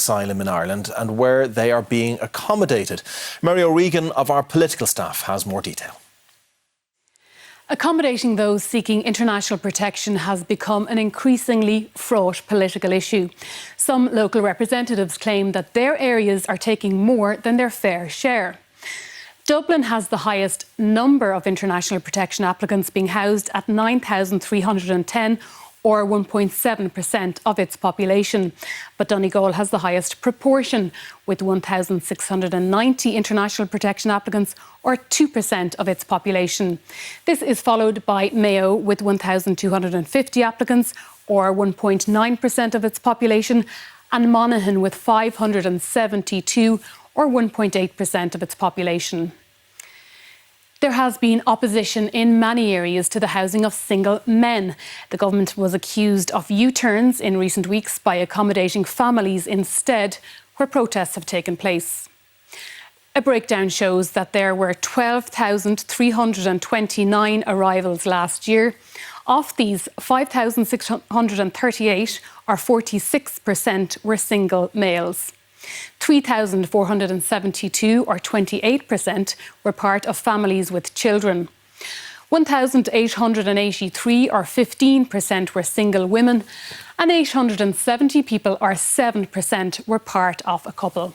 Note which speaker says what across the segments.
Speaker 1: asylum in Ireland and where they are being accommodated. Mary O'Regan of our political staff has more detail.
Speaker 2: Accommodating those seeking international protection has become an increasingly fraught political issue. Some local representatives claim that their areas are taking more than their fair share. Dublin has the highest number of international protection applicants being housed at 9,310, or 1.7% of its population. But Donegal has the highest proportion, with 1,690 international protection applicants, or 2% of its population. This is followed by Mayo with 1,250 applicants, or 1.9% of its population, and Monaghan with 572, or 1.8% of its population. There has been opposition in many areas to the housing of single men. The government was accused of U-turns in recent weeks by accommodating families instead, where protests have taken place. A breakdown shows that there were 12,329 arrivals last year. Of these, 5,638, or 46%, were single males. 3,472, or 28%, were part of families with children. 1,883, or 15%, were single women, and 870 people, or 7%, were part of a couple.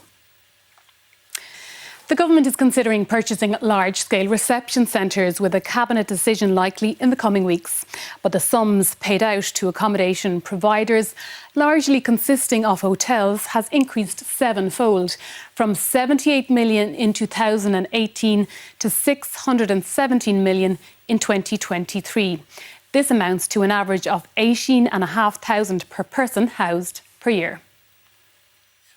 Speaker 2: The government is considering purchasing large-scale reception centres, with a cabinet decision likely in the coming weeks. But the sums paid out to accommodation providers, largely consisting of hotels, has increased sevenfold, from 78 million in 2018 to 617 million in 2023. This amounts to an average of 18,500 per person housed per year.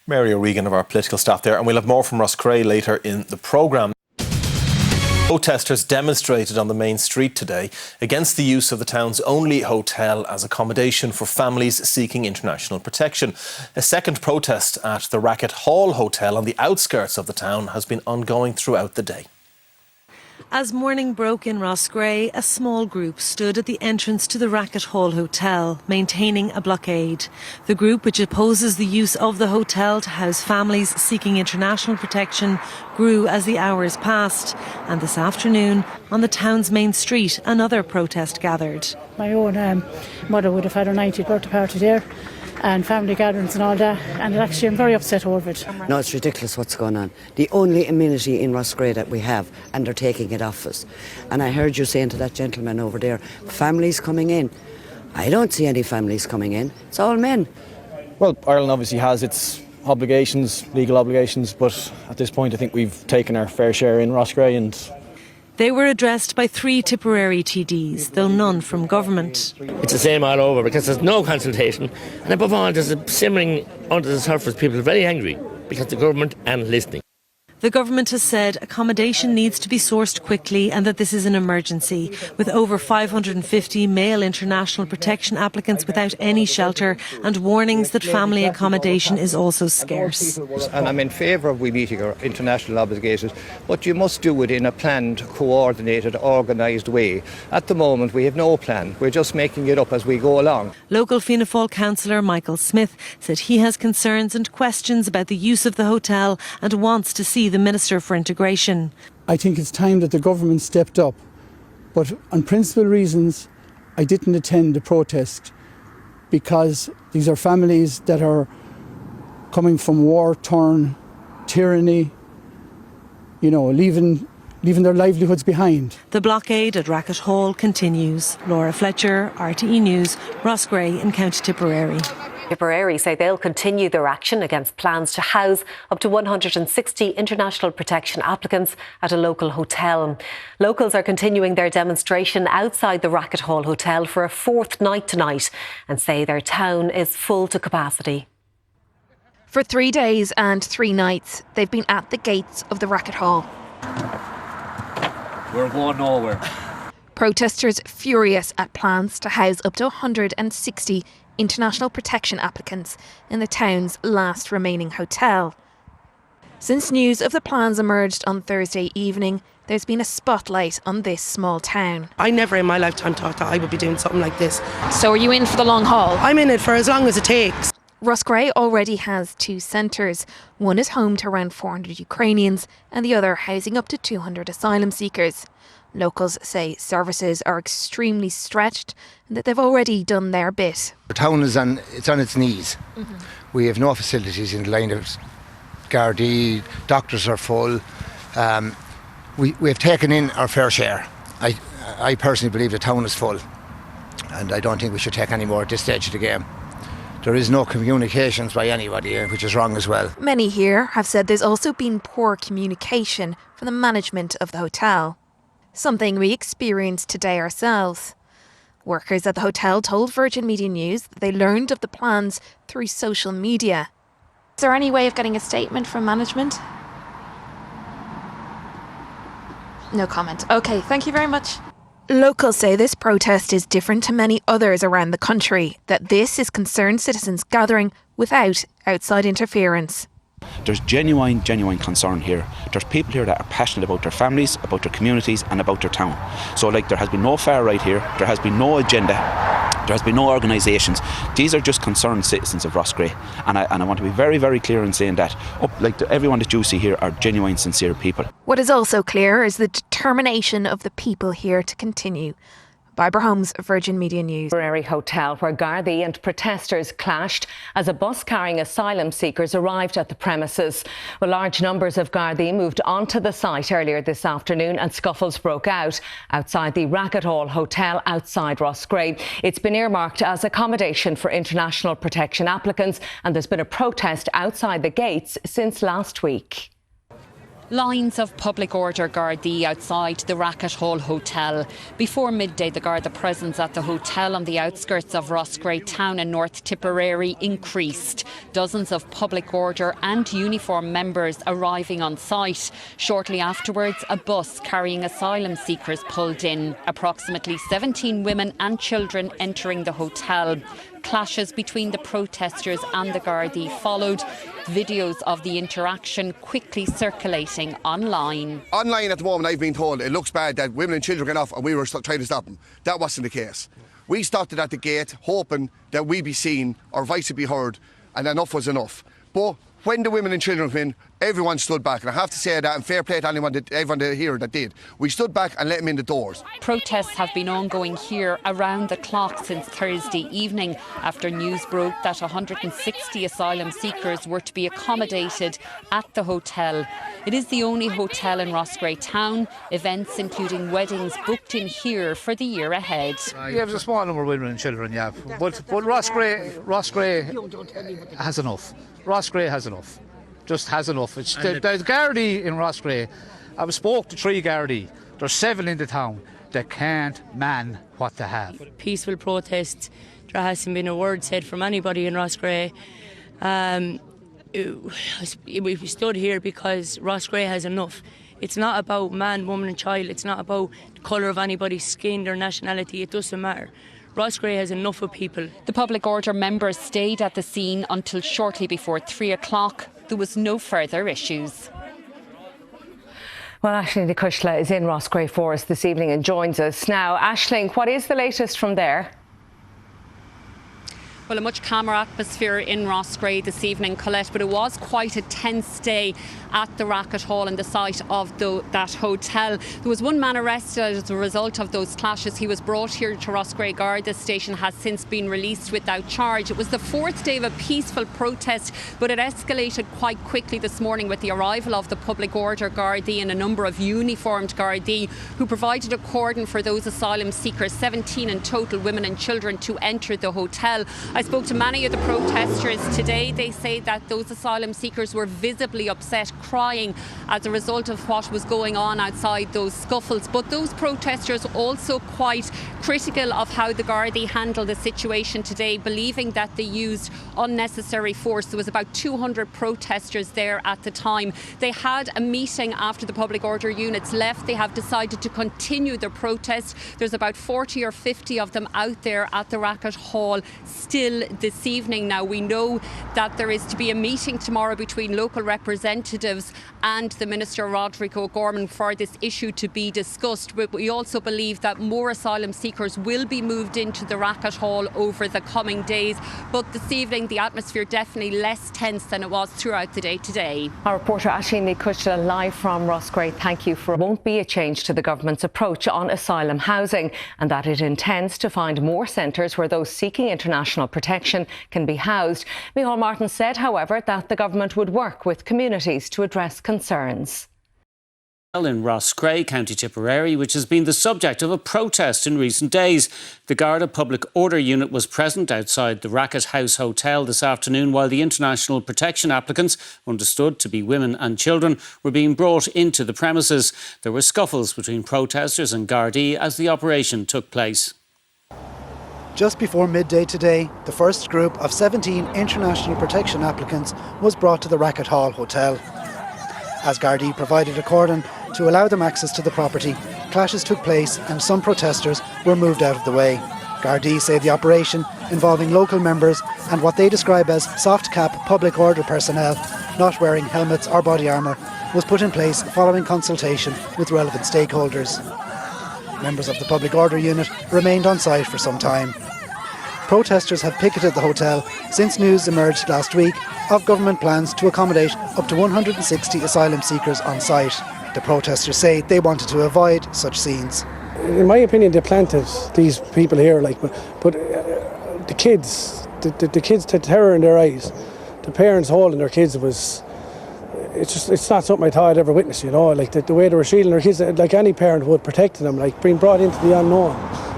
Speaker 1: Mary O'Regan of our political staff there, and we'll have more from Roscrea later in the programme. Protesters demonstrated on the main street today against the use of the town's only hotel as accommodation for families seeking international protection. A second protest at the Racket Hotel on the outskirts of the town has been ongoing throughout the day.
Speaker 3: As morning broke in Roscrea, a small group stood at the entrance to the Racket Hotel, maintaining a blockade. The group, which opposes the use of the hotel to house families seeking international protection, grew as the hours passed. And this afternoon, on the town's main street, another protest gathered.
Speaker 4: My own mother would have had her 90th birthday party there, and family gatherings and all that, and actually I'm very upset over it.
Speaker 5: No, it's ridiculous what's going on. The only amenity in Roscrea that we have, and they're taking it off us. And I heard you saying to that gentleman over there, families coming in. I don't see any families coming in. It's all men.
Speaker 6: Well, Ireland obviously has its obligations, legal obligations, but at this point I think we've taken our fair share in Roscrea. And
Speaker 3: they were addressed by 3 Tipperary TDs, though none from government.
Speaker 7: It's the same all over because there's no consultation, and above all there's a simmering under the surface. People are very angry because the government aren't listening.
Speaker 3: The government has said accommodation needs to be sourced quickly and that this is an emergency, with over 550 male international protection applicants without any shelter, and warnings that family accommodation is also scarce.
Speaker 8: And I'm in favour of we meeting our international obligations, but you must do it in a planned, coordinated, organised way. At the moment we have no plan. We're just making it up as we go along.
Speaker 3: Local Fianna Fáil councillor Michael Smith said he has concerns and questions about the use of the hotel and wants to see the Minister for Integration.
Speaker 9: I think it's time that the government stepped up, but on principal reasons I didn't attend the protest, because these are families that are coming from war-torn tyranny, leaving their livelihoods behind.
Speaker 3: The blockade at Racket Hall continues. Laura Fletcher, RTE News, Roscrea in County Tipperary.
Speaker 10: Tipperary say they'll continue their action against plans to house up to 160 international protection applicants at a local hotel. Locals are continuing their demonstration outside the Racket Hall Hotel for a 4th night tonight and say their town is full to capacity.
Speaker 11: For 3 days and 3 nights, they've been at the gates of the Racket Hall.
Speaker 7: We're going nowhere.
Speaker 11: Protesters furious at plans to house up to 160 international protection applicants in the town's last remaining hotel. Since news of the plans emerged on Thursday evening, there's been a spotlight on this small town.
Speaker 12: I never in my lifetime thought that I would be doing something like this.
Speaker 11: So are you in for the long haul?
Speaker 12: I'm in it for as long as it takes.
Speaker 11: Roscrea already has 2 centres. One is home to around 400 Ukrainians and the other housing up to 200 asylum seekers. Locals say services are extremely stretched and that they've already done their bit.
Speaker 12: The town is on its knees. We have no facilities in the line of Garda, doctors are full. We have taken in our fair share. I personally believe the town is full, and I don't think we should take any more at this stage of the game. There is no communications by anybody, which is wrong as well.
Speaker 11: Many here have said there's also been poor communication from the management of the hotel. Something we experienced today ourselves. Workers at the hotel told Virgin Media News that they learned of the plans through social media. Is there any way of getting a statement from management? No comment. OK, thank you very much. Locals say this protest is different to many others around the country, that this is concerned citizens gathering without outside interference.
Speaker 13: There's genuine concern here. There's people here that are passionate about their families, about their communities and about their town. So there has been no far right here, there has been no agenda, there has been no organisations. These are just concerned citizens of Roscrea, and I want to be very, very clear in saying that everyone that you see here are genuine, sincere people.
Speaker 11: What is also clear is the determination of the people here to continue. Barbara Holmes, Virgin Media News.
Speaker 14: Temporary hotel where Garda and protesters clashed as a bus carrying asylum seekers arrived at the premises. Well, large numbers of Garda moved onto the site earlier this afternoon and scuffles broke out outside the Racket hotel outside Roscrea. It's been earmarked as accommodation for international protection applicants, and there's been a protest outside the gates since last week.
Speaker 15: Lines of public order Gardaí outside the Racket hotel. Before midday, the Garda presence at the hotel on the outskirts of Roscrea town in North Tipperary increased. Dozens of public order and uniform members arriving on site. Shortly afterwards, a bus carrying asylum seekers pulled in. Approximately 17 women and children entering the hotel. Clashes between the protesters and the Gardaí followed. Videos of the interaction quickly circulating online.
Speaker 16: Online at the moment, I've been told it looks bad that women and children get off and we were trying to stop them. That wasn't the case. We stopped it at the gate, hoping that we'd be seen, our voice would be heard, and enough was enough. But when the women and children came in, everyone stood back, and I have to say that, and fair play to everyone here that did. We stood back and let them in the doors.
Speaker 15: Protests have been ongoing here around the clock since Thursday evening after news broke that 160 asylum seekers were to be accommodated at the hotel. It is the only hotel in Roscrea town. Events including weddings booked in here for the year ahead.
Speaker 17: Yeah, there's a small number of women and children, yeah. But Roscrea has enough. Roscrea has enough. Just has enough. There's Garda in Roscrea. I've spoke to 3 Garda. There's 7 in the town that can't man what they have.
Speaker 18: Peaceful protest. There hasn't been a word said from anybody in Roscrea. We stood here because Roscrea has enough. It's not about man, woman and child. It's not about the colour of anybody's skin or nationality. It doesn't matter. Roscrea has enough of people.
Speaker 15: The public order members stayed at the scene until shortly before 3 o'clock. There was no further issues.
Speaker 14: Well, Aisling Cushla is in Roscrea for us this evening and joins us now. Aisling, what is the latest from there?
Speaker 15: Well, a much calmer atmosphere in Roscrea this evening, Colette, but it was quite a tense day at the Racket Hall and the site of that hotel. There was one man arrested as a result of those clashes. He was brought here to Roscrea Garda station, has since been released without charge. It was the 4th day of a peaceful protest, but it escalated quite quickly this morning with the arrival of the public order Gardaí and a number of uniformed Gardaí who provided a cordon for those asylum seekers, 17 in total, women and children, to enter the hotel. I spoke to many of the protesters today. They say that those asylum seekers were visibly upset, crying as a result of what was going on outside those scuffles. But those protesters also quite critical of how the Gardaí handled the situation today, believing that they used unnecessary force. There was about 200 protesters there at the time. They had a meeting after the public order units left. They have decided to continue their protest. There's about 40 or 50 of them out there at the Racket Hall still until this evening. Now, we know that there is to be a meeting tomorrow between local representatives and the Minister Roderick O'Gorman for this issue to be discussed. But we also believe that more asylum seekers will be moved into the Racket Hall over the coming days. But this evening, the atmosphere definitely less tense than it was throughout the day today.
Speaker 14: Our reporter Aisling Kuchla live from Roscrea. Thank you. For won't be a change to the government's approach on asylum housing, and that it intends to find more centres where those seeking international protection can be housed. Micheál Martin said, however, that the government would work with communities to address concerns.
Speaker 19: In Roscrea, County Tipperary, which has been the subject of a protest in recent days. The Garda Public Order Unit was present outside the Racket House Hotel this afternoon while the international protection applicants, understood to be women and children, were being brought into the premises. There were scuffles between protesters and Gardaí as the operation took place.
Speaker 20: Just before midday today, the first group of 17 international protection applicants was brought to the Racket Hall Hotel. As Gardaí provided a cordon to allow them access to the property, clashes took place and some protesters were moved out of the way. Gardaí say the operation, involving local members and what they describe as soft-cap public order personnel not wearing helmets or body armour, was put in place following consultation with relevant stakeholders. Members of the Public Order Unit remained on site for some time. Protesters have picketed the hotel since news emerged last week of government plans to accommodate up to 160 asylum seekers on site. The protesters say they wanted to avoid such scenes.
Speaker 21: In my opinion, they planted these people here, but the kids, the kids had terror in their eyes. The parents holding their kids it's not something I thought I'd ever witnessed, the way they were shielding their kids, like any parent would, protecting them, like being brought into the unknown.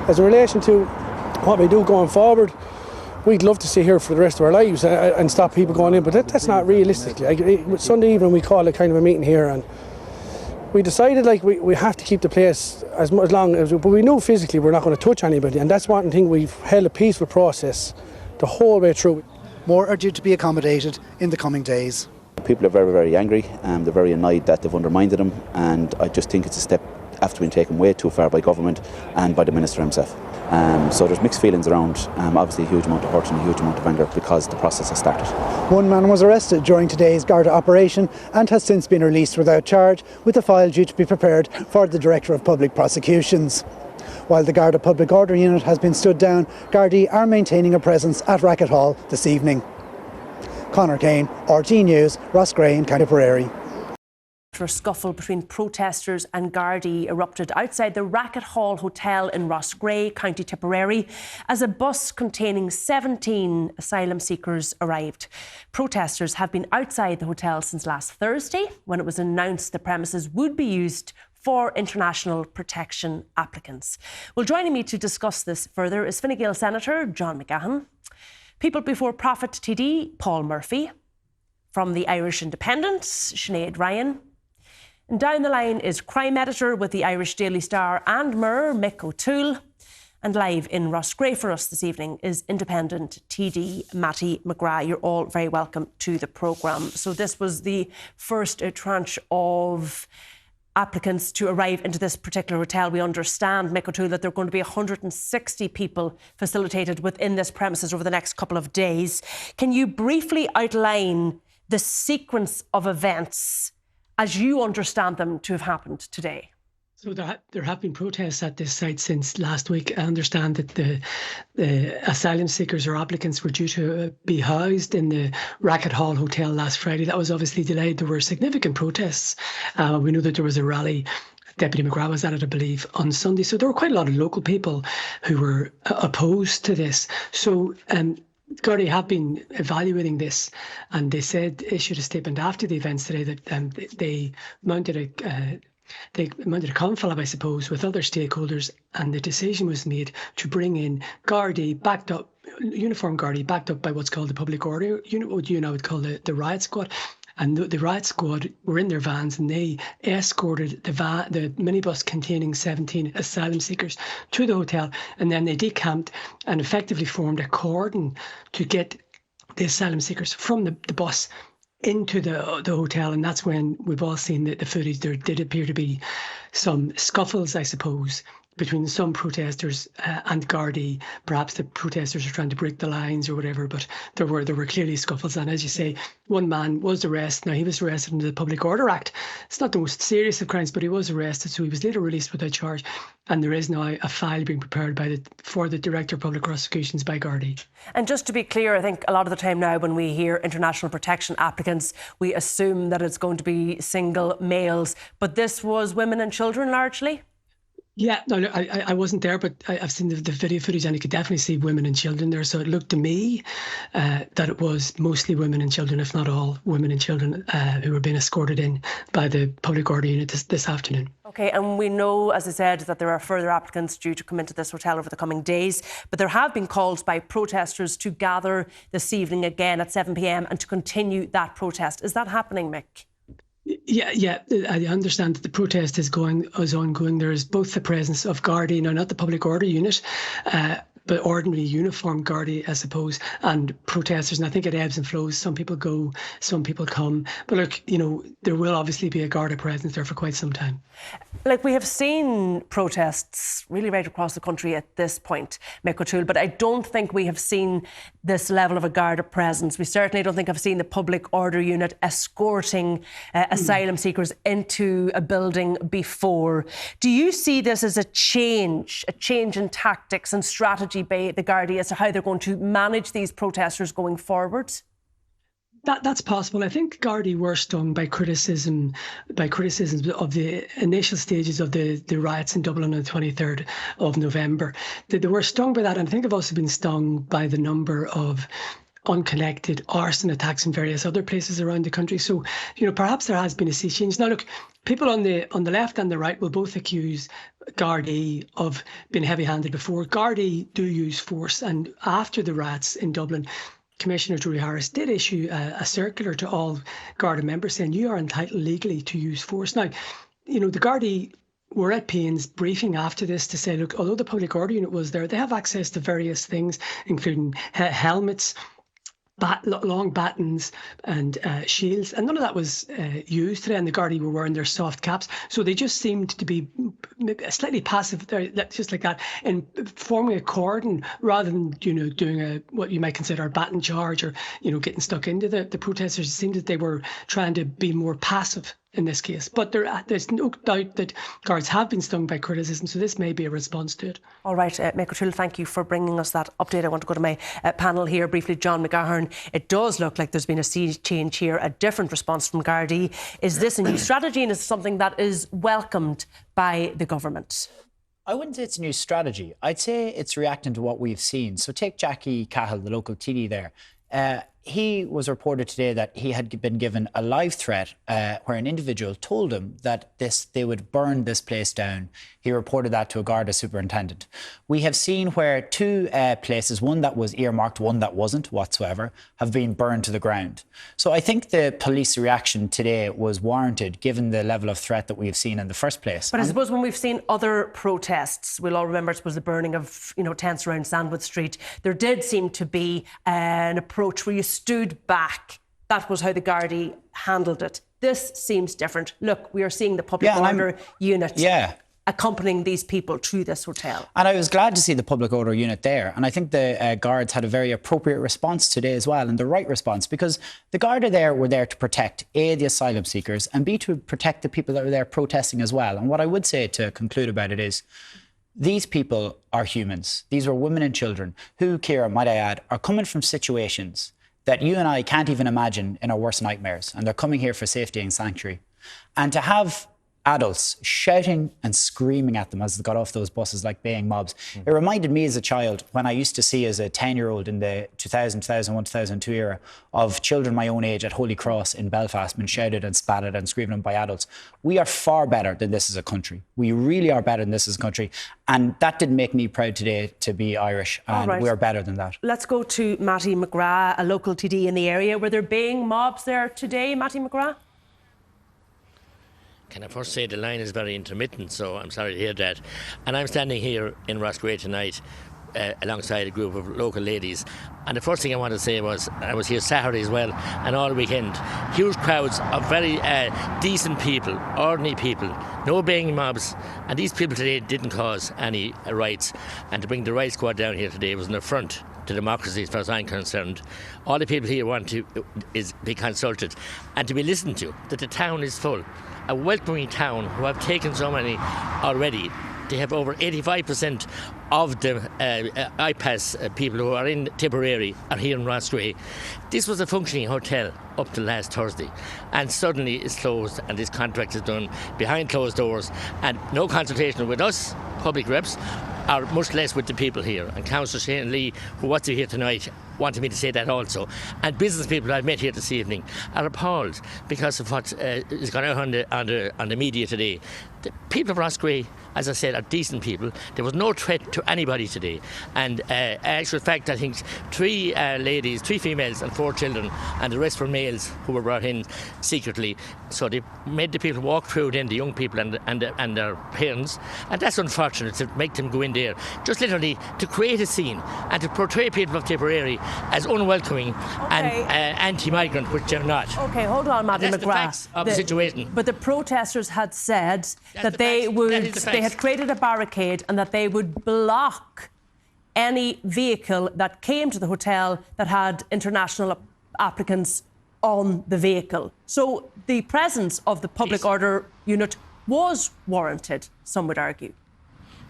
Speaker 21: As in relation to what we do going forward, we'd love to stay here for the rest of our lives and stop people going in, but that's not realistic. Sunday evening we called a kind of a meeting here and we decided we have to keep the place as long as, but we know physically we're not going to touch anybody, and that's one thing. We've held a peaceful process the whole way through.
Speaker 20: More are due to be accommodated in the coming days.
Speaker 13: People are very, very angry and they're very annoyed that they've undermined them, and I just think it's a step after being taken way too far by government and by the Minister himself. So there's mixed feelings around, obviously a huge amount of hurt and a huge amount of anger because the process has started.
Speaker 20: One man was arrested during today's Garda operation and has since been released without charge, with a file due to be prepared for the Director of Public Prosecutions. While the Garda Public Order Unit has been stood down, Gardaí are maintaining a presence at Racket Hall this evening. Conor Kane, RT News, Roscrea in County Tipperary.
Speaker 22: A scuffle between protesters and Gardaí erupted outside the Racket Hall Hotel in Roscrea, County Tipperary, as a bus containing 17 asylum seekers arrived. Protesters have been outside the hotel since last Thursday, when it was announced the premises would be used for international protection applicants. Well, joining me to discuss this further is Fine Gael Senator John McGahon, People Before Profit TD Paul Murphy, from the Irish Independent, Sinead Ryan, and down the line is crime editor with the Irish Daily Star and Mirror, Mick O'Toole. And live in Roscrea for us this evening is Independent TD Matty McGrath. You're all very welcome to the programme. So this was the first tranche of applicants to arrive into this particular hotel. We understand, Mick O'Toole, that there are going to be 160 people facilitated within this premises over the next couple of days. Can you briefly outline the sequence of events as you understand them to have happened today?
Speaker 23: So there have been protests at this site since last week. I understand that the asylum seekers or applicants were due to be housed in the Racket Hall Hotel last Friday. That was obviously delayed. There were significant protests. We know that there was a rally. Deputy McGrath was at it, I believe, on Sunday. So there were quite a lot of local people who were opposed to this. So Garda have been evaluating this, and they issued a statement after the events today that they mounted a confab, I suppose, with other stakeholders, and the decision was made to bring in Gardaí uniformed Gardaí backed up by what's called the Public Order Unit, what you now would call the Riot Squad. And the Riot Squad were in their vans and they escorted the minibus containing 17 asylum seekers to the hotel, and then they decamped and effectively formed a cordon to get the asylum seekers from the bus into the hotel. And that's when we've all seen the footage. There did appear to be some scuffles, I suppose, between some protesters and Gardaí. Perhaps the protesters are trying to break the lines or whatever, but there were clearly scuffles. And as you say, one man was arrested. Now, he was arrested under the Public Order Act. It's not the most serious of crimes, but he was arrested, so he was later released without charge. And there is now a file being prepared for the Director of Public Prosecutions by Gardaí.
Speaker 22: And just to be clear, I think a lot of the time now when we hear international protection applicants, we assume that it's going to be single males. But this was women and children largely?
Speaker 23: Yeah, no, I wasn't there, but I've seen the video footage and you could definitely see women and children there. So it looked to me that it was mostly women and children, if not all women and children, who were being escorted in by the Public Order Unit this afternoon.
Speaker 22: OK, and we know, as I said, that there are further applicants due to come into this hotel over the coming days. But there have been calls by protesters to gather this evening again at 7 p.m. and to continue that protest. Is that happening, Mick?
Speaker 23: Yeah, I understand that the protest is ongoing. There is both the presence of Gardaí, now not the Public Order Unit, but ordinary uniformed Gardaí, I suppose, and protesters. And I think it ebbs and flows. Some people go, some people come. But look, there will obviously be a Garda presence there for quite some time.
Speaker 22: Like, we have seen protests really right across the country at this point, Mick O'Toole, but I don't think we have seen this level of a Garda presence. We certainly don't think have seen the Public Order Unit escorting asylum seekers into a building before. Do you see this as a change in tactics and strategy by the Gardaí as to how they're going to manage these protesters going forward?
Speaker 23: That's possible. I think Gardaí were stung by criticisms of the initial stages of the riots in Dublin on the 23rd of November. They were stung by that, and I think they've also been stung by the number of unconnected arson attacks in various other places around the country. So, perhaps there has been a sea change. Now, look, people on the left and the right will both accuse Gardaí of being heavy-handed before. Gardaí do use force, and after the riots in Dublin, Commissioner Drury Harris did issue a circular to all Garda members saying you are entitled legally to use force. Now, the Gardaí were at pains briefing after this to say, look, although the Public Order Unit was there, they have access to various things, including helmets, long batons and shields, and none of that was used today, and the Gardaí were wearing their soft caps, so they just seemed to be slightly passive there, just like that, in forming a cordon rather than doing what you might consider a baton charge or getting stuck into the protesters. It seemed that they were trying to be more passive in this case. But there's no doubt that guards have been stung by criticism, so this may be a response to it.
Speaker 22: All right, Mick O'Toole, thank you for bringing us that update. I want to go to my panel here briefly. John McGahern, it does look like there's been a sea change here, a different response from Gardaí. Is this a new strategy, and is it something that is welcomed by the government?
Speaker 1: I wouldn't say it's a new strategy. I'd say it's reacting to what we've seen. So take Jackie Cahill, the local TD there. He was reported today that he had been given a live threat where an individual told him that they would burn this place down. He reported that to a Garda superintendent. We have seen where two places, one that was earmarked, one that wasn't whatsoever, have been burned to the ground. So I think the police reaction today was warranted given the level of threat that we have seen in the first place.
Speaker 22: But I suppose when we've seen other protests, we'll all remember, I suppose, the burning of tents around Sandwood Street, there did seem to be an approach where you stood back. That was how the Gardaí handled it. This seems different. Look, we are seeing the Public Order Unit accompanying these people to this hotel.
Speaker 1: And I was glad to see the Public Order Unit there. And I think the guards had a very appropriate response today as well, and the right response, because the Garda there were there to protect, A, the asylum seekers, and B, to protect the people that were there protesting as well. And what I would say to conclude about it is, these people are humans. These are women and children who, Ciara, might I add, are coming from situations that you and I can't even imagine in our worst nightmares. And they're coming here for safety and sanctuary. And to have adults shouting and screaming at them as they got off those buses like baying mobs. It reminded me as a child, when I used to see as a 10-year-old in the 2000, 2001, 2002 era, of children my own age at Holy Cross in Belfast being shouted and spatted and screamed by adults. We are far better than this as a country. We really are better than this as a country. And that did make me proud today to be Irish. And we are better than that.
Speaker 22: Let's go to Matty McGrath, a local TD in the area. Were there baying mobs there today, Matty McGrath?
Speaker 7: Can I first say the line is very intermittent, so I'm sorry to hear that. And I'm standing here in Roscrea tonight alongside a group of local ladies. And the first thing I want to say was, I was here Saturday as well, and all weekend, huge crowds of very decent people, ordinary people, no banging mobs, and these people today didn't cause any riots. And to bring the riot squad down here today was an affront to democracy, as far as I'm concerned. All the people here want to is be consulted and to be listened to, that the town is full. A welcoming town who have taken so many already. They have over 85% of the IPAS people who are in Tipperary are here in Roscrea. This was a functioning hotel up to last Thursday, and suddenly it's closed, and this contract is done behind closed doors, and no consultation with us, public reps, or much less with the people here. And Councillor Shane Lee, who was here tonight, wanted me to say that also. And business people I've met here this evening are appalled because of what is going on on the media today. The people of Roscrea, as I said, are decent people. There was no threat to anybody today. And actual fact, I think 3 ladies, 3 females and 4 children, and the rest were males who were brought in secretly. So they made the people walk through then, the young people and their parents. And that's unfortunate to make them go in there, just literally to create a scene and to portray people of Tipperary as unwelcoming and anti-migrant, which they're not.
Speaker 22: OK, hold on, Madam McGrath.
Speaker 7: That's the facts of the situation.
Speaker 22: But the protesters had said that they had created a barricade and that they would block any vehicle that came to the hotel that had international applicants on the vehicle. So the presence of the public order unit was warranted, some would argue.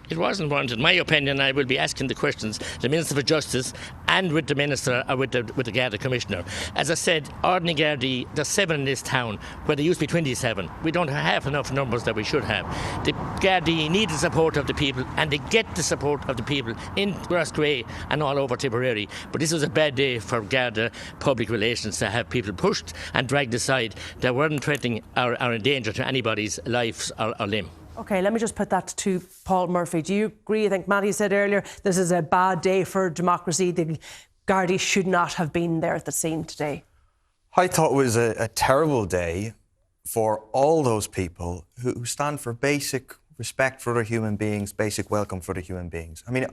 Speaker 7: It wasn't warranted. In my opinion, I will be asking the questions, the Minister for Justice and with the Minister, or with the Garda Commissioner. As I said, ordinary Gardaí, there's 7 in this town, where there used to be 27. We don't have enough numbers that we should have. The Gardaí need the support of the people, and they get the support of the people in Roscrea and all over Tipperary. But this was a bad day for Garda public relations to have people pushed and dragged aside that weren't threatening or in danger to anybody's life or limb.
Speaker 22: OK, let me just put that to Paul Murphy. Do you agree? I think Matty said earlier, this is a bad day for democracy. The Gardaí should not have been there at the scene today.
Speaker 2: I thought it was a terrible day for all those people who stand for basic respect for other human beings, basic welcome for other human beings. I mean,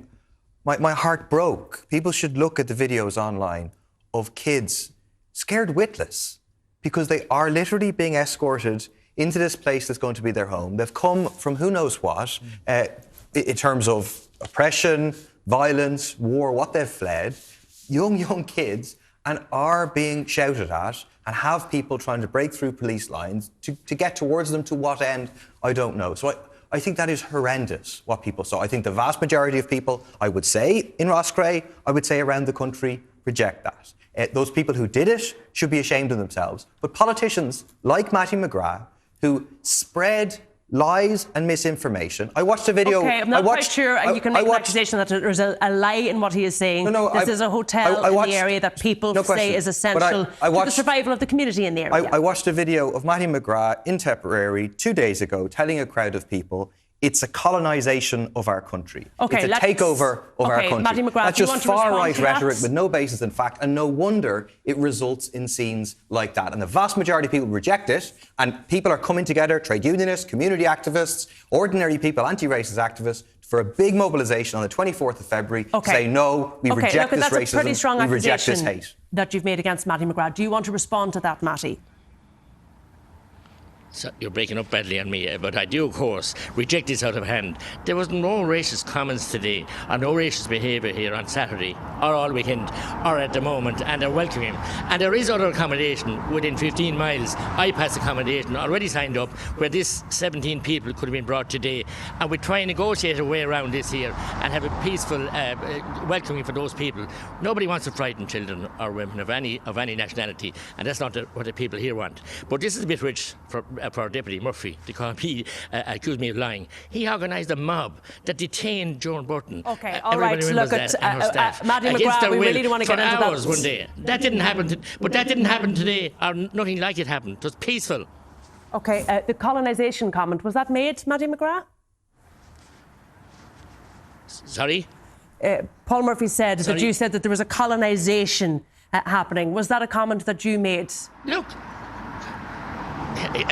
Speaker 2: my heart broke. People should look at the videos online of kids scared witless because they are literally being escorted into this place that's going to be their home. They've come from who knows what, in terms of oppression, violence, war, what they've fled, young kids, and are being shouted at and have people trying to break through police lines to get towards them. To what end, I don't know. So I think that is horrendous, what people saw. I think the vast majority of people, I would say, in Roscrea, I would say around the country, reject that. Those people who did it should be ashamed of themselves. But politicians like Matty McGrath, who spread lies and misinformation. I watched a video.
Speaker 22: OK, I'm not quite sure you can make an accusation that there's a lie in what he is saying. This is a hotel in the area that people say is essential to the survival of the community in the area.
Speaker 2: I watched a video of Matty McGrath in Tipperary 2 days ago telling a crowd of people it's a colonisation of our country. It's a takeover of our country.
Speaker 22: Matty McGrath,
Speaker 2: that's just far-right rhetoric with no basis in fact, and no wonder it results in scenes like that. And the vast majority of people reject it, and people are coming together, trade unionists, community activists, ordinary people, anti-racist activists, for a big mobilisation on the 24th of February to say, no, we reject this
Speaker 22: that's a pretty strong
Speaker 2: racism, we reject this
Speaker 22: accusation
Speaker 2: hate.
Speaker 22: that you've made against Matty McGrath. Do you want to respond to that, Matty?
Speaker 7: So you're breaking up badly on me, but I do, of course, reject this out of hand. There was no racist comments today, or no racist behaviour here on Saturday, or all weekend, or at the moment, and they're welcoming him. And there is other accommodation within 15 miles, IPAS accommodation, already signed up, where this 17 people could have been brought today. And we try and negotiate a way around this here, and have a peaceful welcoming for those people. Nobody wants to frighten children or women of any nationality, and that's not what the people here want. But this is a bit rich for Deputy Murphy to call me, accuse me of lying. He organised a mob that detained Joan Burton.
Speaker 22: OK, all right, look at Matty McGrath, we really don't want to get into that.
Speaker 7: One day. That didn't happen, but that didn't happen today, or nothing like it happened. It was peaceful.
Speaker 22: OK, the colonisation comment, was that made, Matty McGrath?
Speaker 7: Sorry?
Speaker 22: Paul Murphy said that you said that there was a colonisation happening. Was that a comment that you made?
Speaker 7: Look,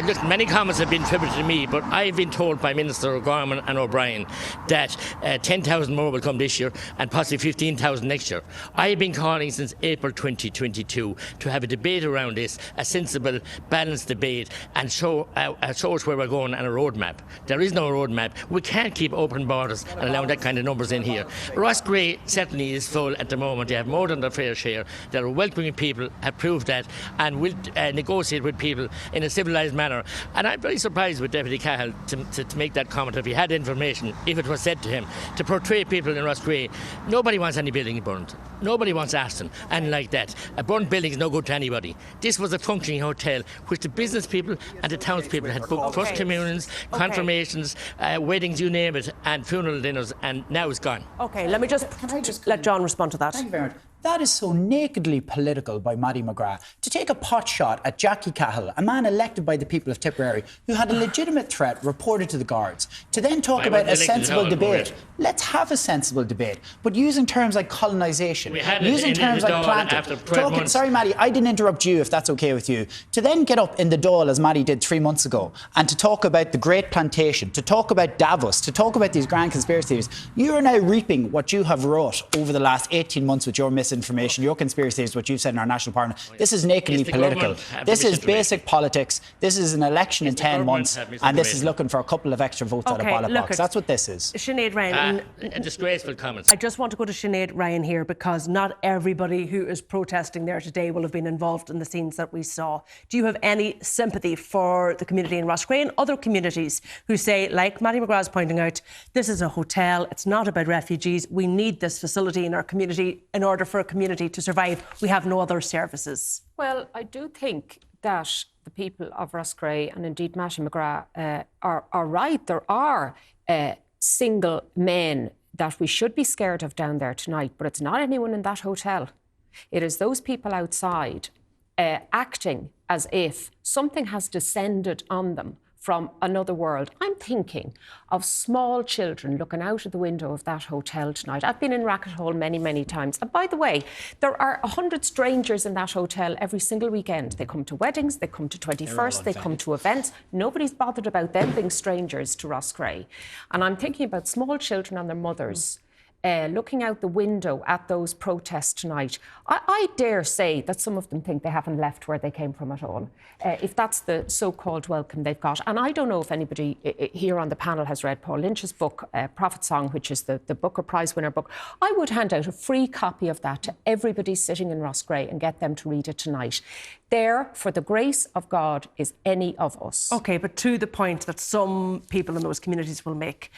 Speaker 7: look, many comments have been attributed to me, but I've been told by Minister O'Gorman and O'Brien that 10,000 more will come this year and possibly 15,000 next year. I've been calling since April 2022 to have a debate around this, a sensible, balanced debate, and show us where we're going and a roadmap. There is no roadmap. We can't keep open borders and allowing that kind of numbers in here. Roscrea certainly is full at the moment. They have more than their fair share. They're welcoming people, have proved that, and will negotiate with people in a civilised manner. And I'm very surprised with Deputy Cahill to make that comment. If he had information, if it was said to him, to portray people in Roscrea, nobody wants any building burned. Nobody wants Aston, and like that. A burnt building is no good to anybody. This was a functioning hotel which the business people and the townspeople had booked first communions, confirmations, weddings, you name it, and funeral dinners, and now it's gone.
Speaker 22: OK, let me just let John respond to that.
Speaker 1: Thank you very much. That is so nakedly political by Mattie McGrath to take a pot shot at Jackie Cahill, a man elected by the people of Tipperary who had a legitimate threat reported to the guards, to then talk about a sensible debate. Let's have a sensible debate, but using terms like colonisation, using terms like planting. Sorry, Mattie, I didn't interrupt you, if that's OK with you. To then get up in the Dáil, as Mattie did 3 months ago, and to talk about the Great Plantation, to talk about Davos, to talk about these grand conspiracies, you are now reaping what you have wrought over the last 18 months with your misinformation, your conspiracies, what you've said in our national parliament. This is nakedly political. This is basic politics. This is an election in 10 months, and this is looking for a couple of extra votes out of ballot box. That's what this is.
Speaker 22: Sinead Ryan.
Speaker 7: A disgraceful comment.
Speaker 22: I just want to go to Sinead Ryan here, because not everybody who is protesting there today will have been involved in the scenes that we saw. Do you have any sympathy for the community in Roscrea and other communities who say, like Mattie McGrath is pointing out, this is a hotel, it's not about refugees, we need this facility in our community in order for a community to survive, we have no other services?
Speaker 4: Well, I do think that the people of Roscrea, and indeed Mattie McGrath, are right. There are single men that we should be scared of down there tonight, but it's not anyone in that hotel. It is those people outside acting as if something has descended on them from another world. I'm thinking of small children looking out of the window of that hotel tonight. I've been in Racket Hall many, many times. And by the way, there are 100 strangers in that hotel every single weekend. They come to weddings, they come to 21st, they come to events. Nobody's bothered about them being strangers to Roscrea. And I'm thinking about small children and their mothers looking out the window at those protests tonight. I dare say that some of them think they haven't left where they came from at all, if that's the so-called welcome they've got. And I don't know if anybody here on the panel has read Paul Lynch's book, Prophet Song, which is the Booker Prize winner book. I would hand out a free copy of that to everybody sitting in Roscrea and get them to read it tonight. There, for the grace of God, is any of us.
Speaker 22: OK, but to the point that some people in those communities will make,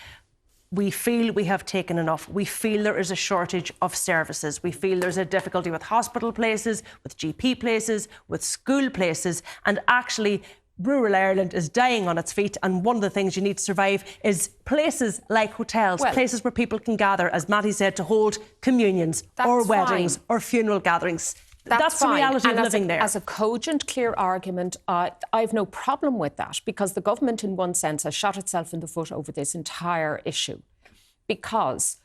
Speaker 22: we feel we have taken enough. We feel there is a shortage of services. We feel there's a difficulty with hospital places, with GP places, with school places. And actually, rural Ireland is dying on its feet. And one of the things you need to survive is places like hotels, places where people can gather, as Mattie said, to hold communions or weddings or funeral gatherings. That's the reality of living there.
Speaker 4: As a cogent, clear argument, I've no problem with that, because the government, in one sense, has shot itself in the foot over this entire issue. Because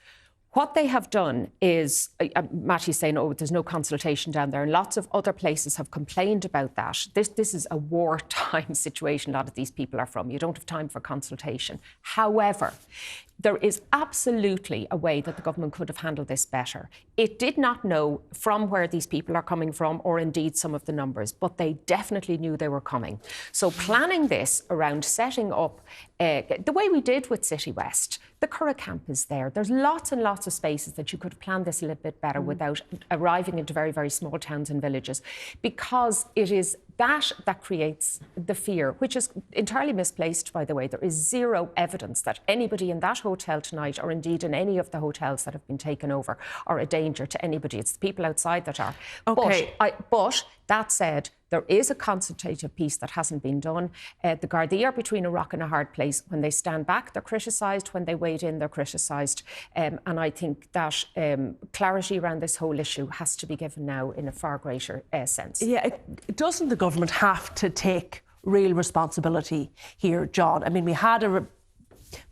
Speaker 4: what they have done is, Mattie's saying, oh, there's no consultation down there, and lots of other places have complained about that. This is a wartime situation a lot of these people are from. You don't have time for consultation. However, there is absolutely a way that the government could have handled this better. It did not know from where these people are coming from, or indeed some of the numbers, but they definitely knew they were coming. So planning this around setting up the way we did with City West, the Curragh camp is there. There's lots and lots of spaces that you could have planned this a little bit better without arriving into very, very small towns and villages, because it is that creates the fear, which is entirely misplaced, by the way. There is zero evidence that anybody in that hotel tonight, or indeed in any of the hotels that have been taken over, are a danger to anybody. It's the people outside that are.
Speaker 22: OK.
Speaker 4: But that said, there is a consultative piece that hasn't been done. The Garda are between a rock and a hard place. When they stand back, they're criticised. When they wade in, they're criticised. And I think that clarity around this whole issue has to be given now in a far greater sense.
Speaker 22: Yeah, doesn't the government have to take real responsibility here, John? I mean, we had a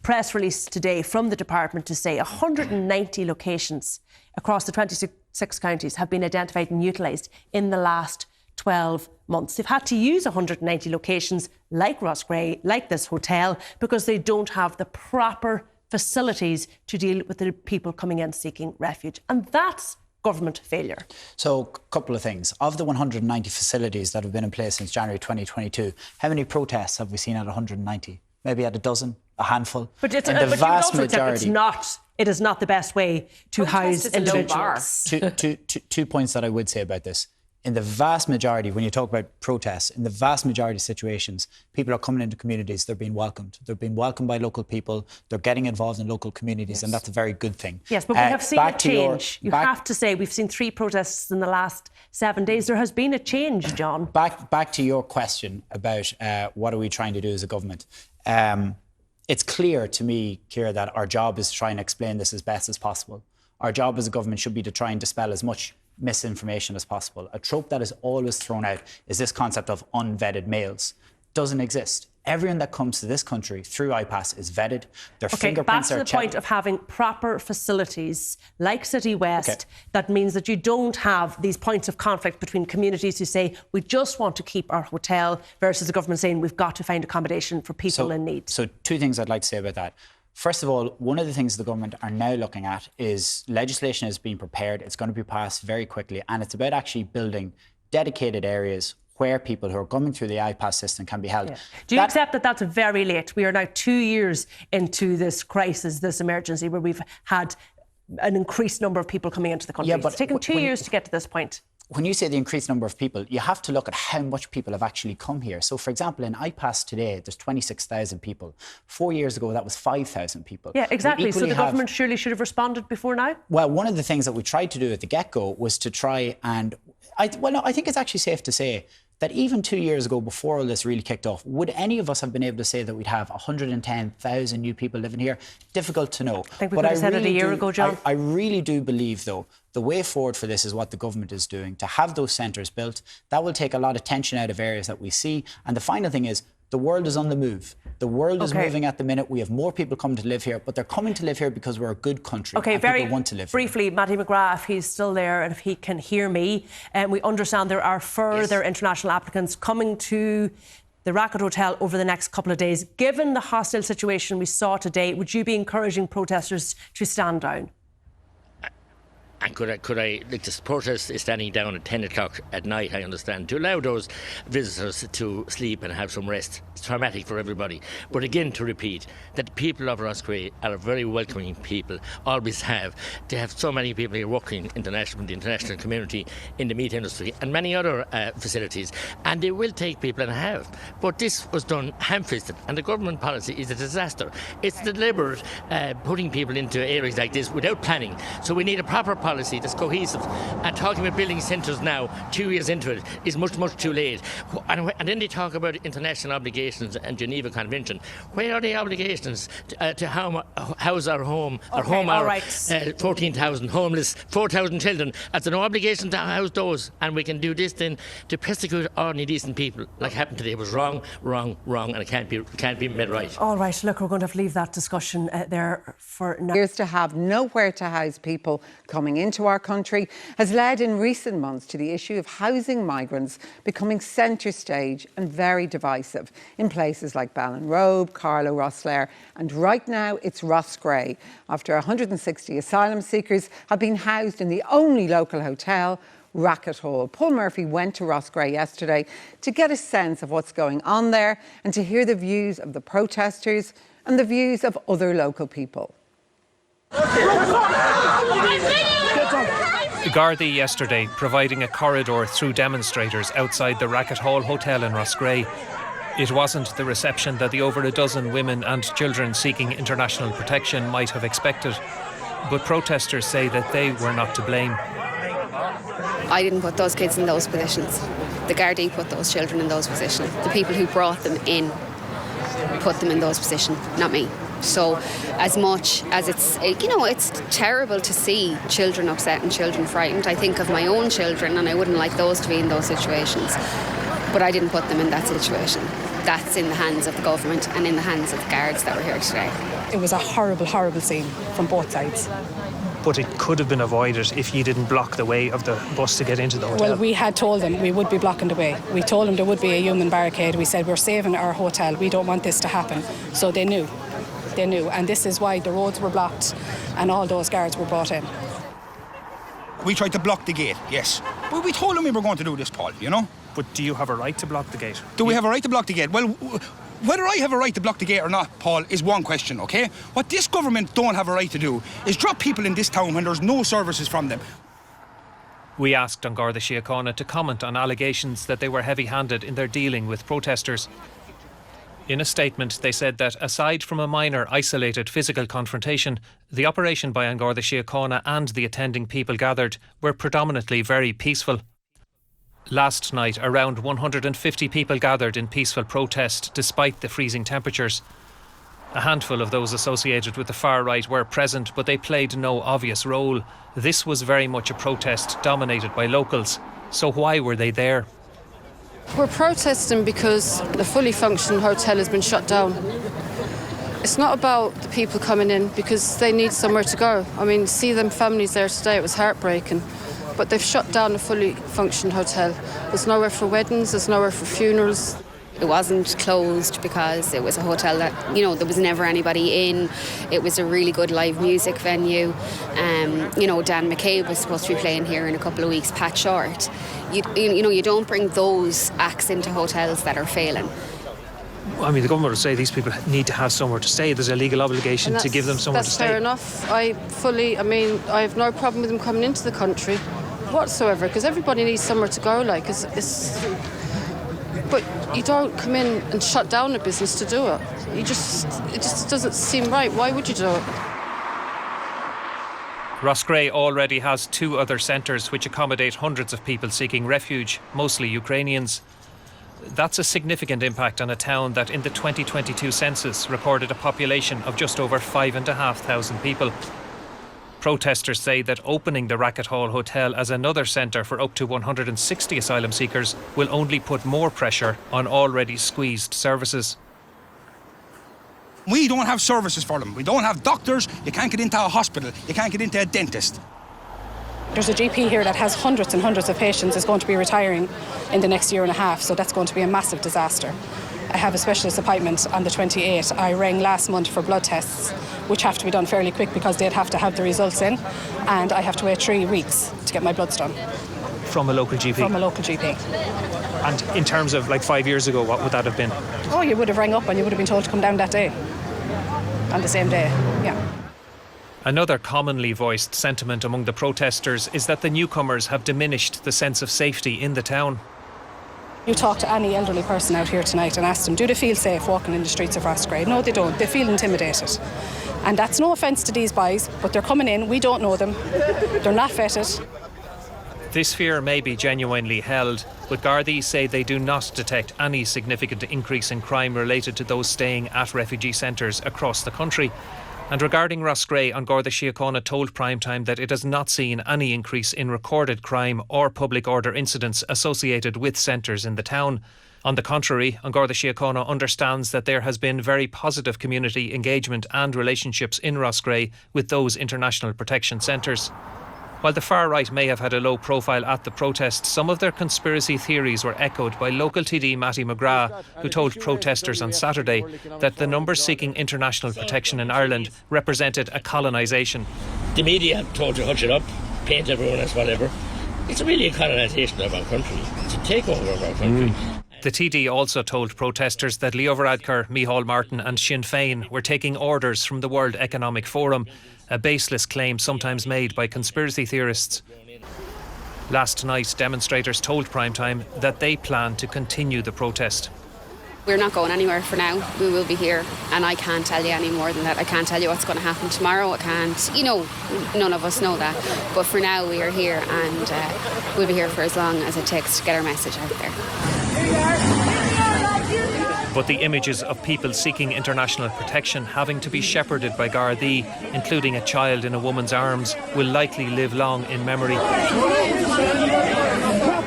Speaker 22: press release today from the department to say 190 locations across the 26 counties have been identified and utilised in the last 12 months. They've had to use 190 locations like Roscrea, like this hotel, because they don't have the proper facilities to deal with the people coming in seeking refuge. And that's government failure.
Speaker 1: So, a couple of things. Of the 190 facilities that have been in place since January 2022, how many protests have we seen at 190? Maybe at a dozen, a handful.
Speaker 22: But it's
Speaker 1: in the vast majority,
Speaker 22: it is not the best way to house individuals.
Speaker 1: Two points that I would say about this. In the vast majority, when you talk about protests, in the vast majority of situations, people are coming into communities, they're being welcomed. They're being welcomed by local people, they're getting involved in local communities, and that's a very good thing.
Speaker 22: Yes, but we have seen a change. You have to say, we've seen 3 protests in the last 7 days. There has been a change, John.
Speaker 1: Back to your question about what are we trying to do as a government. It's clear to me, Ciara, that our job is to try and explain this as best as possible. Our job as a government should be to try and dispel as much misinformation as possible. A trope that is always thrown out is this concept of unvetted males. Doesn't exist. Everyone that comes to this country through IPAS is vetted. Their fingerprints are checked.
Speaker 22: Back to the point of having proper facilities like City West. That means that you don't have these points of conflict between communities who say, we just want to keep our hotel, versus the government saying, we've got to find accommodation for people in need.
Speaker 1: So 2 things I'd like to say about that. First of all, one of the things the government are now looking at is legislation is being prepared. It's going to be passed very quickly, and it's about actually building dedicated areas where people who are coming through the IPAS system can be held.
Speaker 22: Yeah. Do you accept that that's very late? We are now 2 years into this crisis, this emergency, where we've had an increased number of people coming into the country. It's taken 2 years to get to this point.
Speaker 1: When you say the increased number of people, you have to look at how much people have actually come here. So, for example, in IPAS today, there's 26,000 people. 4 years ago, that was 5,000 people.
Speaker 22: Yeah, exactly. So the government surely should have responded before now?
Speaker 1: Well, one of the things that we tried to do at the get-go was to try and... I think it's actually safe to say that even 2 years ago, before all this really kicked off, would any of us have been able to say that we'd have 110,000 new people living here? Difficult to know.
Speaker 22: I think we could have said it a year ago, John.
Speaker 1: I really do believe, though, the way forward for this is what the government is doing, to have those centres built. That will take a lot of tension out of areas that we see. And the final thing is, the world is on the move. The world is moving at the minute. We have more people coming to live here, but they're coming to live here because we're a good country.
Speaker 22: Okay,
Speaker 1: and
Speaker 22: very
Speaker 1: people want to live
Speaker 22: briefly,
Speaker 1: here.
Speaker 22: Matty McGrath, if he's still there and if he can hear me, we understand there are further international applicants coming to the Racket Hotel over the next couple of days. Given the hostile situation we saw today, would you be encouraging protesters to stand down?
Speaker 7: And could I, like, this protest is standing down at 10 o'clock at night, I understand, to allow those visitors to sleep and have some rest. It's traumatic for everybody. But again, to repeat, that the people of Roscrea are a very welcoming people, always have. They have so many people here working in the international community, in the meat industry, and many other facilities. And they will take people and have. But this was done ham-fisted, and the government policy is a disaster. It's deliberate putting people into areas like this without planning. So we need a proper policy that's cohesive, and talking about building centres now 2 years into it is much too late. And then they talk about international obligations and Geneva Convention. Where are the obligations to house our home, our 14,000 homeless, 4,000 children? That's no obligation to house those, and we can do this then to persecute ordinary decent people like happened today. It was wrong, and it can't be made right.
Speaker 22: All right, look, we're going to have to leave that discussion there for now.
Speaker 5: Years to have nowhere to house people coming into our country has led in recent months to the issue of housing migrants becoming centre stage and very divisive in places like Ballinrobe, Carlow, Roscrea, and right now it's Roscrea, after 160 asylum seekers have been housed in the only local hotel, Racket Hall. Paul Murphy went to Roscrea yesterday to get a sense of what's going on there and to hear the views of the protesters and the views of other local people.
Speaker 6: The Garda yesterday providing a corridor through demonstrators outside the Racket Hall Hotel in Roscrea. It wasn't the reception that the over a dozen women and children seeking international protection might have expected, but protesters say that they were not to blame.
Speaker 8: I didn't put those kids in those positions. The Garda put those children in those positions. The people who brought them in put them in those positions, not me. So as much as it's terrible to see children upset and children frightened. I think of my own children and I wouldn't like those to be in those situations. But I didn't put them in that situation. That's in the hands of the government and in the hands of the guards that were here today.
Speaker 24: It was a horrible, horrible scene from both sides.
Speaker 6: but it could have been avoided if you didn't block the way of the bus to get into the hotel.
Speaker 3: Well, we had told them we would be blocking the way. We told them there would be a human barricade. We said we're saving our hotel. We don't want this to happen. So they knew. They knew. And this is why the roads were blocked and all those guards were brought in.
Speaker 9: We tried to block the gate, yes. But we told them we were going to do this, Paul, you know?
Speaker 6: But do you have a right to block the gate?
Speaker 9: Do we have a right to block the gate? Well, whether I have a right to block the gate or not, Paul, is one question, OK? What this government don't have a right to do is drop people in this town when there's no services from them.
Speaker 6: We asked An Garda Síochána to comment on allegations that they were heavy-handed in their dealing with protesters. In a statement, they said that aside from a minor, isolated physical confrontation, the operation by An Garda Síochána and the attending people gathered were predominantly very peaceful. Last night, around 150 people gathered in peaceful protest despite the freezing temperatures. A handful of those associated with the far right were present, but they played no obvious role. This was very much a protest dominated by locals. So why were they there?
Speaker 10: We're protesting because the fully functioning hotel has been shut down. It's not about the people coming in because they need somewhere to go. I mean, see them families there today, it was heartbreaking. But they've shut down a fully functioning hotel. There's nowhere for weddings, there's nowhere for funerals.
Speaker 8: It wasn't closed because it was a hotel that, you know, there was never anybody in. It was a really good live music venue. You know, Dan McCabe was supposed to be playing here in a couple of weeks, Pat Short. You know, you don't bring those acts into hotels that are failing.
Speaker 6: I mean, the government will say these people need to have somewhere to stay. There's a legal obligation to give them somewhere to stay.
Speaker 10: That's fair enough. I have no problem with them coming into the country whatsoever because everybody needs somewhere to go. But you don't come in and shut down a business to do it. It just doesn't seem right. Why would you do it?
Speaker 6: Roscrea already has 2 other centres which accommodate hundreds of people seeking refuge, mostly Ukrainians. That's a significant impact on a town that in the 2022 census recorded a population of just over 5,500 people. Protesters say that opening the Racket Hall Hotel as another centre for up to 160 asylum seekers will only put more pressure on already squeezed services.
Speaker 9: We don't have services for them. We don't have doctors. You can't get into a hospital. You can't get into a dentist.
Speaker 3: There's a GP here that has hundreds and hundreds of patients is going to be retiring in the next year and a half, so that's going to be a massive disaster. I have a specialist appointment on the 28th. I rang last month for blood tests, which have to be done fairly quick because they'd have to have the results in, and I have to wait 3 weeks to get my bloods done.
Speaker 6: From a local GP?
Speaker 3: From a local GP.
Speaker 6: And in terms of like 5 years ago, what would that have been?
Speaker 3: Oh, you would have rang up and you would have been told to come down that day. On the same day, yeah.
Speaker 6: Another commonly voiced sentiment among the protesters is that the newcomers have diminished the sense of safety in the town.
Speaker 3: You talk to any elderly person out here tonight and ask them, do they feel safe walking in the streets of Roscrea? No, they don't. They feel intimidated. And that's no offence to these boys, but they're coming in, we don't know them, they're not vetted.
Speaker 6: This fear may be genuinely held, but Gardaí say they do not detect any significant increase in crime related to those staying at refugee centres across the country. And regarding Roscrea, An Garda Síochána told Primetime that it has not seen any increase in recorded crime or public order incidents associated with centres in the town. On the contrary, An Garda Síochána understands that there has been very positive community engagement and relationships in Roscrea with those international protection centres. While the far right may have had a low profile at the protest, some of their conspiracy theories were echoed by local TD Matty McGrath, who told protesters on Saturday that the numbers seeking international protection in Ireland represented a colonisation.
Speaker 7: The media told you hush it up, paint everyone as whatever. It's really a colonisation of our country. It's a takeover of our country.
Speaker 6: The TD also told protesters that Leo Varadkar, Micheál Martin and Sinn Féin were taking orders from the World Economic Forum, a baseless claim sometimes made by conspiracy theorists. Last night, demonstrators told Primetime that they plan to continue the protest.
Speaker 8: We're not going anywhere for now. We will be here, and I can't tell you any more than that. I can't tell you what's going to happen tomorrow. I can't, none of us know that. But for now, we are here, and we'll be here for as long as it takes to get our message out there.
Speaker 6: But the images of people seeking international protection having to be shepherded by Gardaí, including a child in a woman's arms, will likely live long in memory.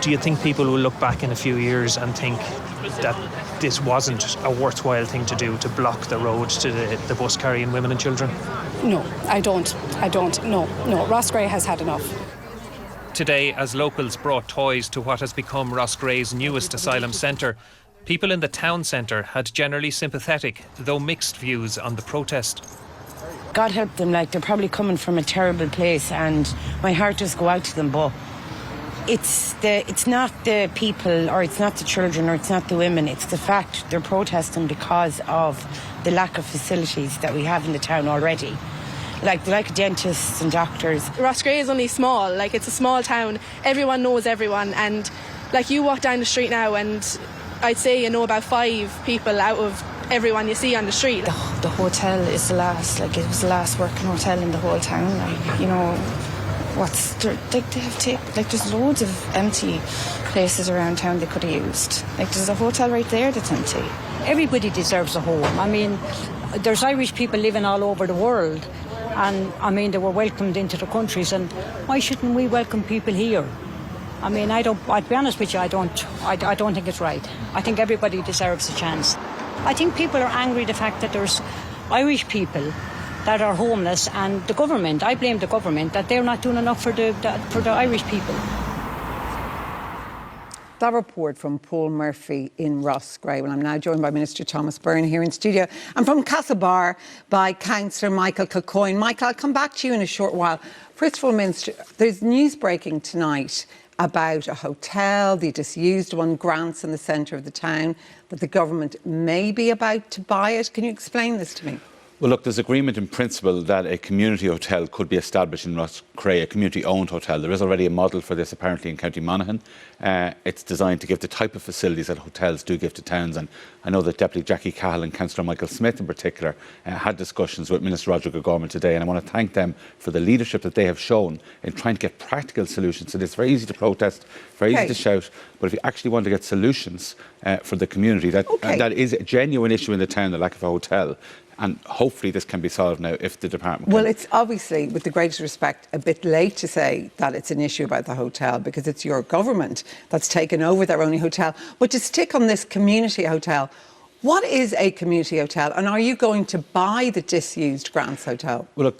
Speaker 6: do you think people will look back in a few years and think that this wasn't a worthwhile thing to do, to block the road to the bus carrying women and children?
Speaker 3: No, I don't. No. Roscrea has had enough.
Speaker 6: Today, as locals brought toys to what has become Roscrea's newest asylum centre, people in the town centre had generally sympathetic, though mixed views on the protest.
Speaker 11: God help them, like, they're probably coming from a terrible place, and my heart does go out to them, but it's not the people, or it's not the children, or it's not the women, it's the fact they're protesting because of the lack of facilities that we have in the town already. Like dentists and doctors.
Speaker 12: Roscrea is only small, like, it's a small town, everyone knows everyone, and like, you walk down the street now and I'd say you know about 5 people out of everyone you see on the street.
Speaker 11: The hotel is the last, like, it was the last working hotel in the whole town, like, you know. There's loads of empty places around town they could have used. Like, there's a hotel right there that's empty.
Speaker 16: Everybody deserves a home. I mean, there's Irish people living all over the world, and I mean, they were welcomed into the countries, and why shouldn't we welcome people here? I mean, I'll be honest with you, I don't think it's right. I think everybody deserves a chance. I think people are angry the fact that there's Irish people that are homeless, and the government, I blame the government, that they're not doing enough for the Irish people.
Speaker 5: That report from Paul Murphy in Roscrea. Well, I'm now joined by Minister Thomas Byrne here in studio, and from Castlebar by Councillor Michael Kilcoyne. Michael, I'll come back to you in a short while. First of all, Minister, there's news breaking tonight about a hotel, the disused one, Grants, in the centre of the town, that the government may be about to buy it. Can you explain this to me?
Speaker 13: Well, look, there's agreement in principle that a community hotel could be established in Roscrea, a community-owned hotel. There is already a model for this, apparently, in County Monaghan. It's designed to give the type of facilities that hotels do give to towns. And I know that Deputy Jackie Cahill and Councillor Michael Smith, in particular, had discussions with Minister Roderick O'Gorman today. And I want to thank them for the leadership that they have shown in trying to get practical solutions to this. It's very easy to protest, very easy to shout. But if you actually want to get solutions for the community, that is a genuine issue in the town, the lack of a hotel. And hopefully this can be solved now if the department
Speaker 5: Well, it's obviously, with the greatest respect, a bit late to say that it's an issue about the hotel, because it's your government that's taken over their only hotel. But to stick on this community hotel, what is a community hotel, and are you going to buy the disused Grants Hotel?
Speaker 13: Well, look,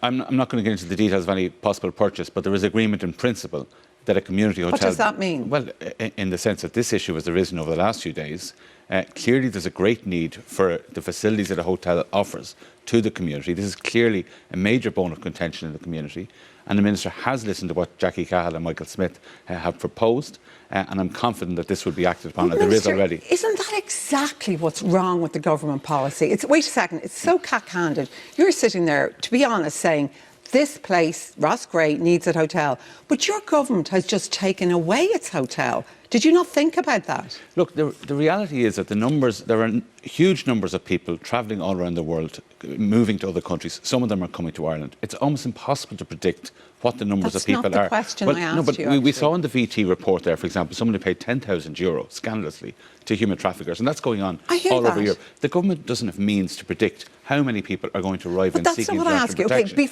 Speaker 13: I'm not going to get into the details of any possible purchase, but there is agreement in principle that a community hotel...
Speaker 5: What does that mean?
Speaker 13: Well, in the sense that this issue has arisen over the last few days, clearly there's a great need for the facilities that a hotel offers to the community. This is clearly a major bone of contention in the community, and the Minister has listened to what Jackie Cahill and Michael Smith have proposed, and I'm confident that this will be acted upon. There is already.
Speaker 5: Isn't that exactly what's wrong with the government policy? Wait a second, it's so cack-handed. You're sitting there, to be honest, saying, this place, Roscrea, needs a hotel. But your government has just taken away its hotel. Did you not think about that?
Speaker 13: Look, the reality is that there are huge numbers of people travelling all around the world, moving to other countries. Some of them are coming to Ireland. It's almost impossible to predict what the numbers of people are.
Speaker 5: That's not the question I asked you,
Speaker 13: we saw in the VT report there, for example, someone who paid €10,000, scandalously, to human traffickers, and that's going on all over Europe. The government doesn't have means to predict how many people are going to arrive and seeking international protection.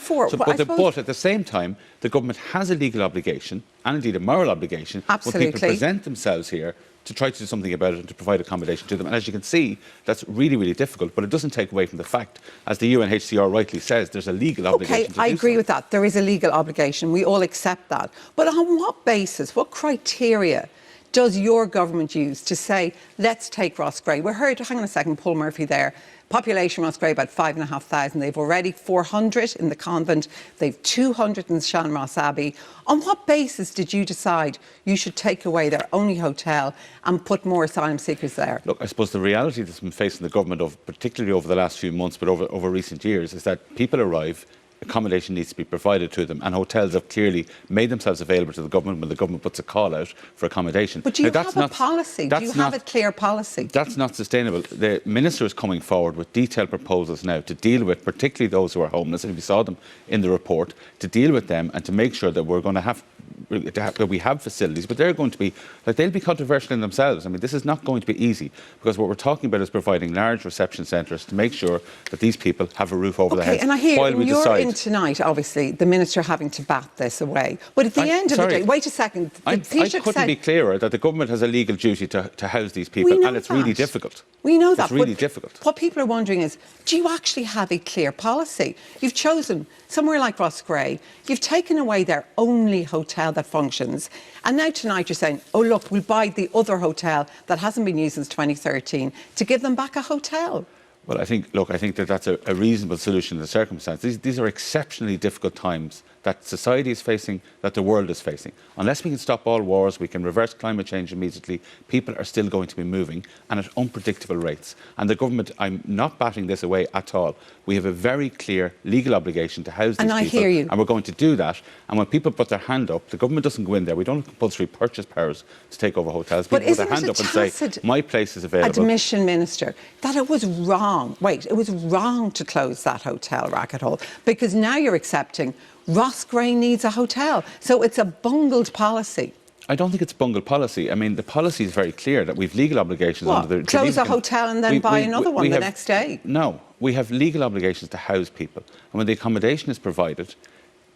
Speaker 13: But at the same time, the government has a legal obligation, and indeed a moral obligation, when people present themselves here, to try to do something about it and to provide accommodation to them. And as you can see, that's really, really difficult, but it doesn't take away from the fact, as the UNHCR rightly says, there's a legal obligation to do so.
Speaker 5: I agree with that. There is a legal obligation. We all accept that. But on what basis, what criteria does your government use to say, let's take Roscrea? We heard, hang on a second, Paul Murphy there. Population Roscrea about 5,500. They've already 400 in the convent. They've 200 in Shanross Abbey. On what basis did you decide you should take away their only hotel and put more asylum seekers there?
Speaker 13: Look, I suppose the reality that's been facing the government, particularly over the last few months, but over recent years, is that people arrive, accommodation needs to be provided to them, and hotels have clearly made themselves available to the government when the government puts a call out for accommodation.
Speaker 5: But do you have a policy? Do you have a clear policy?
Speaker 13: That's not sustainable. The Minister is coming forward with detailed proposals now to deal with particularly those who are homeless, and we saw them in the report, to deal with them and to make sure that we're going to have that we have facilities, but they're going to be, like, they'll be controversial in themselves. I mean, this is not going to be easy, because what we're talking about is providing large reception centres to make sure that these people have a roof over their heads.
Speaker 5: And I hear
Speaker 13: while we
Speaker 5: you're
Speaker 13: decide.
Speaker 5: in tonight, obviously, the Minister having to bat this away. But at the end of the day, wait a second.
Speaker 13: I couldn't be clearer that the government has a legal duty to house these people, and it's really difficult.
Speaker 5: We know that.
Speaker 13: It's really difficult.
Speaker 5: What people are wondering is, do you actually have a clear policy? You've chosen somewhere like Roscrea, you've taken away their only hotel that functions, and now tonight you're saying, oh look, we'll buy the other hotel that hasn't been used since 2013 to give them back a hotel.
Speaker 13: Well, I think that that's a reasonable solution in the circumstances. These are exceptionally difficult times that society is facing, that the world is facing. Unless we can stop all wars, we can reverse climate change immediately, people are still going to be moving, and at unpredictable rates. And the government, I'm not batting this away at all. We have a very clear legal obligation to house these people.
Speaker 5: And I hear you.
Speaker 13: And we're going to do that. And when people put their hand up, the government doesn't go in there. We don't have compulsory purchase powers to take over hotels. People put their hand up and say, my place is available.
Speaker 5: Admission, Minister, that it was wrong. Wait, it was wrong to close that hotel, Racket Hall, because now you're accepting Roscrea needs a hotel. So it's a bungled policy.
Speaker 13: I don't think it's bungled policy. I mean, the policy is very clear that we've legal obligations under the...
Speaker 5: Close a hotel and then buy another one the next day?
Speaker 13: No, we have legal obligations to house people. And when the accommodation is provided,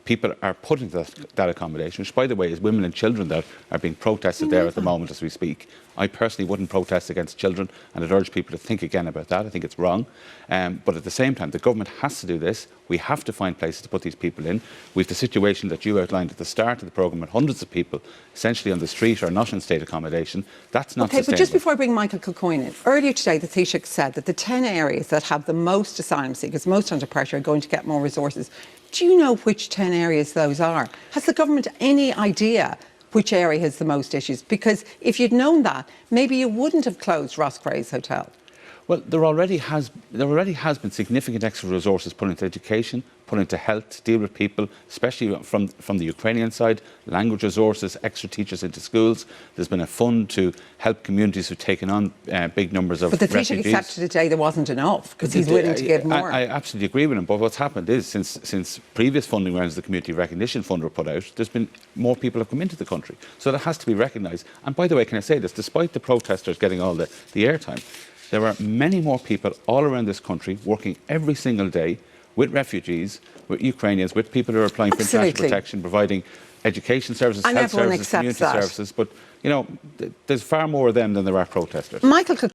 Speaker 13: people are put into that accommodation, which, by the way, is women and children that are being protested there at the moment as we speak. I personally wouldn't protest against children, and I'd urge people to think again about that. I think it's wrong. But at the same time, the government has to do this. We have to find places to put these people in. We've the situation that you outlined at the start of the programme, with hundreds of people essentially on the street or not in state accommodation. That's not sustainable.
Speaker 5: But just before I bring Michael Kilcoyne in, earlier today the Taoiseach said that the 10 areas that have the most asylum seekers, most under pressure, are going to get more resources. Do you know which 10 areas those are? Has the government any idea which area has the most issues? Because if you'd known that, maybe you wouldn't have closed Roscrea's hotel.
Speaker 13: Well, there already has been significant extra resources put into education, put into health, to deal with people, especially from the Ukrainian side, language resources, extra teachers into schools. There's been a fund to help communities who've taken on big numbers of refugees.
Speaker 5: But the Taoiseach accepted today there wasn't enough, because he's willing to give more.
Speaker 13: I absolutely agree with him, but what's happened is, since previous funding rounds, the Community Recognition Fund were put out, there's been more people have come into the country. So that has to be recognised. And by the way, can I say this, despite the protesters getting all the airtime, there are many more people all around this country working every single day with refugees, with Ukrainians, with people who are applying for international protection, providing education services, health services, community services. But, you know, there's far more of them than there are protesters.
Speaker 5: Michael